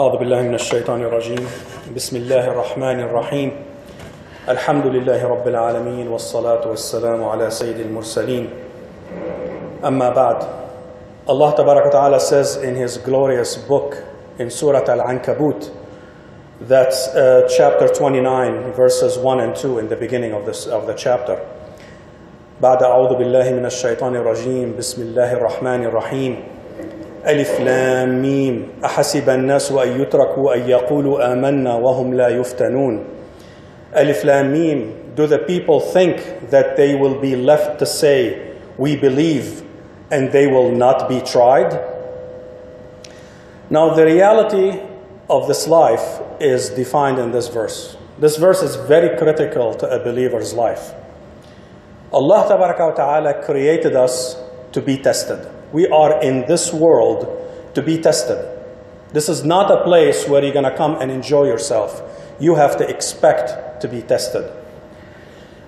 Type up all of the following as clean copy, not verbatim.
أعوذ بالله من الشيطان الرجيم بسم الله الرحمن الرحيم الحمد لله رب العالمين والصلاة والسلام على سيد المرسلين أما بعد. Allah SWT says in His glorious book in Surah Al-Ankabut, that's chapter 29 verses 1 and 2 in the beginning of the chapter. بعد أعوذ بالله من الشيطان الرجيم بسم الله الرحمن الرحيم ألف لام ميم أحسب الناس أن يتركوا أن يقولوا آمنا وهم لا يفتنون. ألف لام ميم, do the people think that they will be left to say we believe and they will not be tried? Now the reality of this life is defined in this verse. This verse is very critical to a believer's life. Allah SWT created us to be tested. We are in this world to be tested. This is not a place where you're going to come and enjoy yourself. You have to expect to be tested.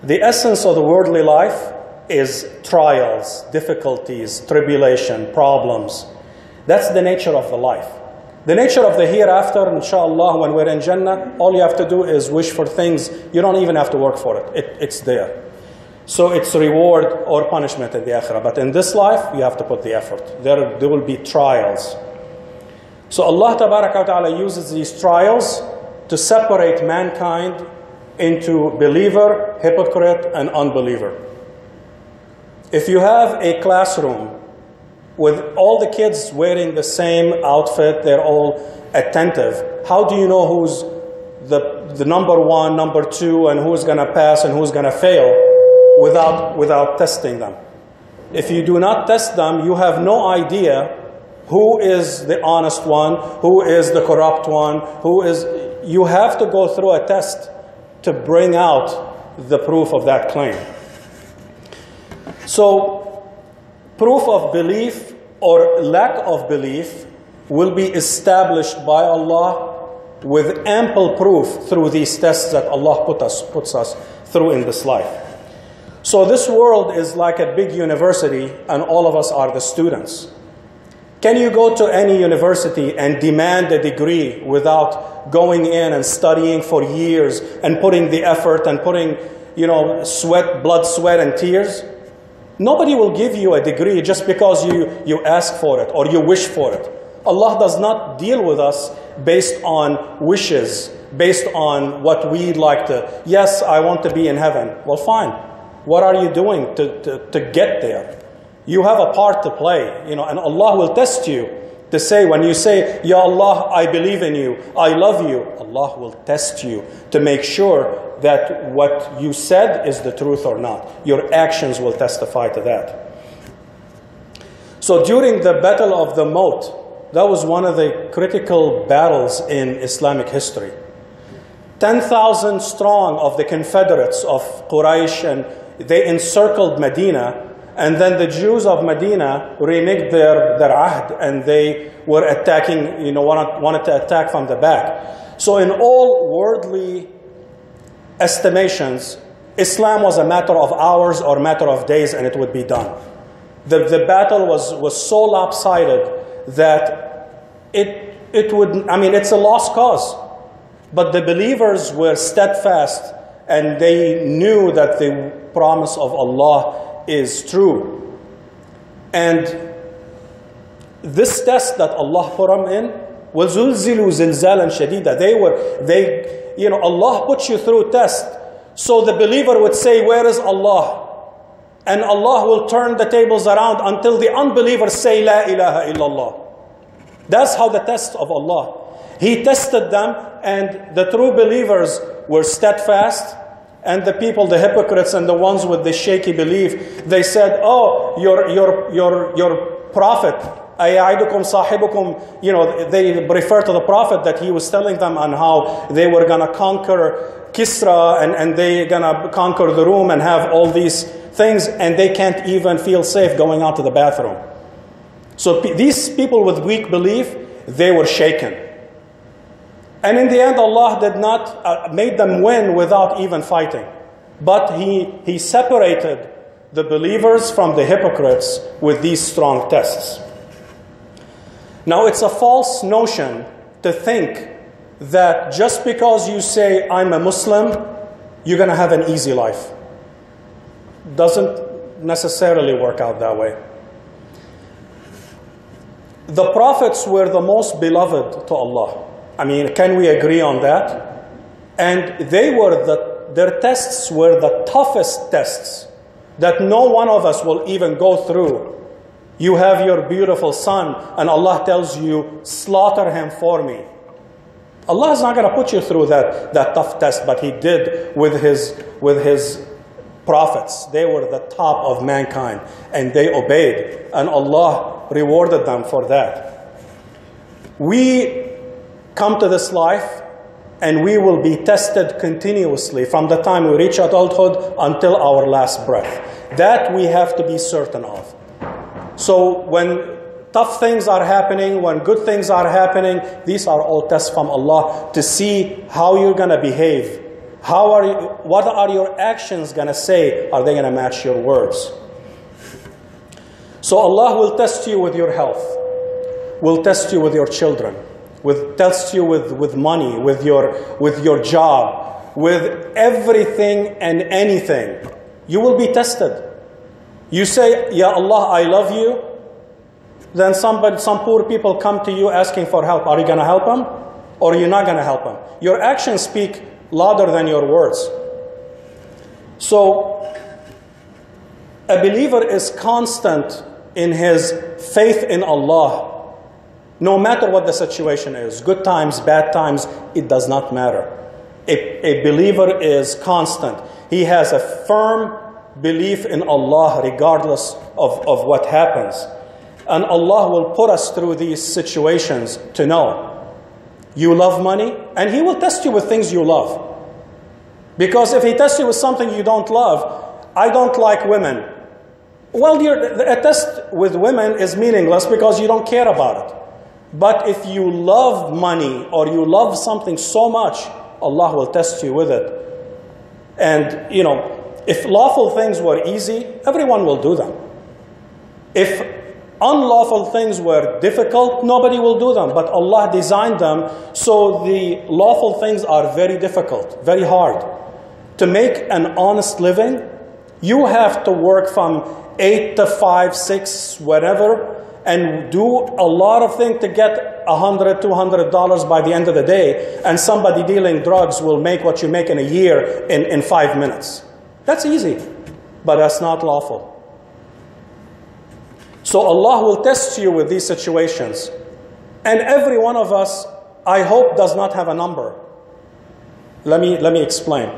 The essence of the worldly life is trials, difficulties, tribulation, problems. That's the nature of the life. The nature of the hereafter, inshallah, when we're in Jannah, all you have to do is wish for things. You don't even have to work for it. It's there. So it's reward or punishment in the akhirah. But in this life, you have to put the effort. There will be trials. So Allah Ta'ala uses these trials to separate mankind into believer, hypocrite, and unbeliever. If you have a classroom with all the kids wearing the same outfit, they're all attentive, how do you know who's the number one, number two, and who's going to pass and who's going to fail without testing them? If you do not test them, you have no idea who is the honest one, who is the corrupt one, you have to go through a test to bring out the proof of that claim. So, proof of belief or lack of belief will be established by Allah with ample proof through these tests that Allah puts us through in this life. So this world is like a big university and all of us are the students. Can you go to any university and demand a degree without going in and studying for years and putting the effort and putting, blood, sweat, and tears? Nobody will give you a degree just because you ask for it or you wish for it. Allah does not deal with us based on wishes, based on what we'd like to. Yes, I want to be in heaven. Well, fine. What are you doing to get there? You have a part to play, and Allah will test you to say, when you say, Ya Allah, I believe in you, I love you, Allah will test you to make sure that what you said is the truth or not. Your actions will testify to that. So during the Battle of the Maut, that was one of the critical battles in Islamic history. 10,000 strong of the Confederates of Quraysh, and they encircled Medina, and then the Jews of Medina reneged their ahd, and they were attacking, wanted to attack from the back. So in all worldly estimations, Islam was a matter of hours or matter of days, and it would be done. The battle was so lopsided that it's a lost cause. But the believers were steadfast, and they knew that the promise of Allah is true. And this test that Allah put them in, وَزُلْزِلُوا زِلْزَالًا شَدِيدًا. Allah puts you through test. So the believer would say, where is Allah? And Allah will turn the tables around until the unbelievers say, La ilaha illallah. That's how the test of Allah. He tested them, and the true believers were steadfast, and the people, the hypocrites and the ones with the shaky belief, they said, oh, your prophet, أَيَعِدُكُمْ صَاحِبُكُمْ, they refer to the prophet that he was telling them on how they were going to conquer Kisra, and they're going to conquer the room and have all these things, and they can't even feel safe going out to the bathroom. So these people with weak belief, they were shaken. And in the end, Allah did not made them win without even fighting. But He separated the believers from the hypocrites with these strong tests. Now, it's a false notion to think that just because you say, I'm a Muslim, you're going to have an easy life. Doesn't necessarily work out that way. The prophets were the most beloved to Allah. I mean, can we agree on that? And their tests were the toughest tests that no one of us will even go through. You have your beautiful son, and Allah tells you, slaughter him for me. Allah is not going to put you through that tough test, but He did with His prophets. They were the top of mankind, and they obeyed, and Allah rewarded them for that. We come to this life, and we will be tested continuously from the time we reach adulthood until our last breath. That we have to be certain of. So when tough things are happening, when good things are happening, these are all tests from Allah to see how you're going to behave. What are your actions going to say? Are they going to match your words? So Allah will test you with your health, will test you with your children, will test you with money, with your job, with everything and anything. You will be tested. You say, Ya Allah, I love you. Then some poor people come to you asking for help. Are you going to help them? Or are you not going to help them? Your actions speak louder than your words. So, a believer is constant in his faith in Allah. No matter what the situation is, good times, bad times, it does not matter. A believer is constant. He has a firm belief in Allah regardless of what happens. And Allah will put us through these situations to know. You love money, and He will test you with things you love. Because if He tests you with something you don't love, I don't like women. Well, a test with women is meaningless because you don't care about it. But if you love money or you love something so much, Allah will test you with it. And, if lawful things were easy, everyone will do them. If unlawful things were difficult, nobody will do them. But Allah designed them so the lawful things are very difficult, very hard. To make an honest living, you have to work from 8 to 5, 6, whatever, and do a lot of things to get $100, $200 by the end of the day, and somebody dealing drugs will make what you make in a year in 5 minutes. That's easy, but that's not lawful. So Allah will test you with these situations. And every one of us, I hope, does not have a number. Let me explain.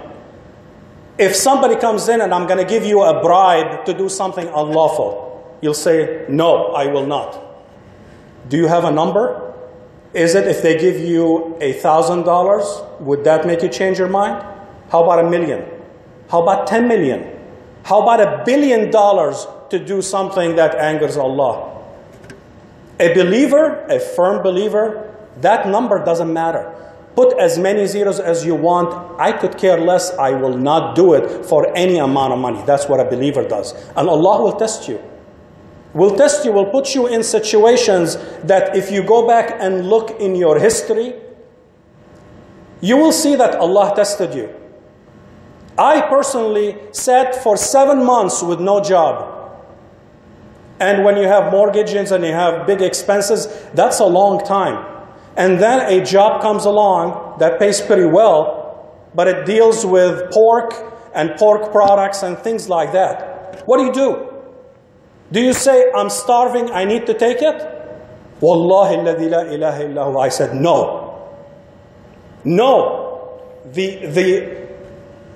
If somebody comes in and I'm going to give you a bribe to do something unlawful, you'll say, no, I will not. Do you have a number? Is it if they give you $1,000, would that make you change your mind? How about $1 million? How about 10 million? How about $1 billion to do something that angers Allah? A believer, a firm believer, that number doesn't matter. Put as many zeros as you want. I could care less. I will not do it for any amount of money. That's what a believer does. And Allah will test you. Will test you, will put you in situations that if you go back and look in your history, you will see that Allah tested you. I personally sat for 7 months with no job. And when you have mortgages and you have big expenses, that's a long time. And then a job comes along that pays pretty well, but it deals with pork and pork products and things like that. What do? Do you say, I'm starving, I need to take it? Wallahi alladhi la ilaha illahu. I said, no. No.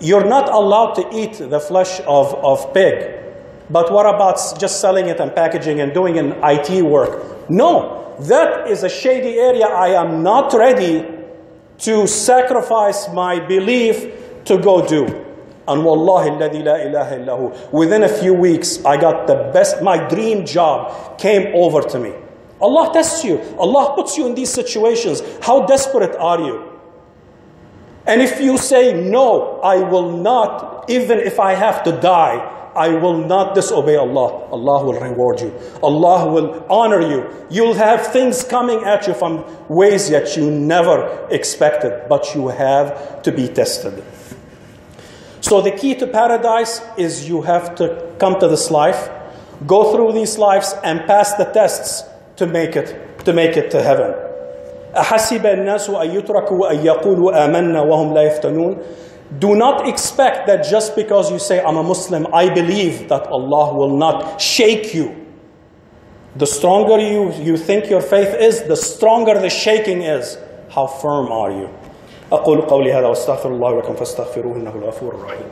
You're not allowed to eat the flesh of pig. But what about just selling it and packaging and doing an IT work? No, that is a shady area. I am not ready to sacrifice my belief to go do. And wallahi alladhi la ilaha illahu, within a few weeks, I got the best, my dream job came over to me. Allah tests you. Allah puts you in these situations. How desperate are you? And if you say, no, I will not, even if I have to die, I will not disobey Allah. Allah will reward you. Allah will honor you. You'll have things coming at you from ways that you never expected, but you have to be tested. So the key to paradise is you have to come to this life, go through these lives, and pass the tests to make it to heaven. أحسب الناس أن يتركوا أن يقولوا آمنا وهم لا يفتنون. Do not expect that just because you say, I'm a Muslim, I believe, that Allah will not shake you. The stronger you think your faith is, the stronger the shaking is. How firm are you? أقول قولي هذا واستغفر الله لكم فاستغفروه إنه الغفور الرحيم.